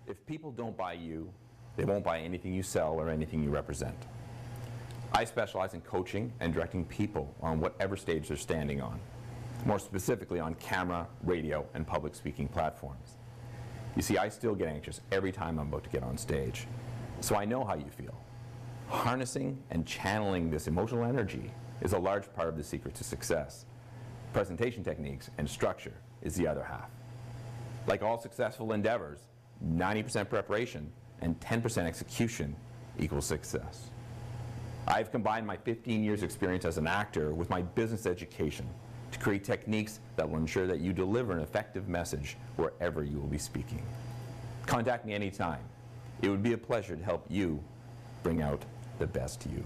If people don't buy you, they won't buy anything you sell or anything you represent. I specialize in coaching and directing people on whatever stage they're standing on, more specifically on camera, radio, and public speaking platforms. You see, I still get anxious every time I'm about to get on stage, so I know how you feel. Harnessing and channeling this emotional energy is a large part of the secret to success. Presentation techniques and structure is the other half. Like all successful endeavors, 90% preparation and 10% execution equals success. I've combined my 15 years experience as an actor with my business education to create techniques that will ensure that you deliver an effective message wherever you will be speaking. Contact me anytime. It would be a pleasure to help you bring out the best you.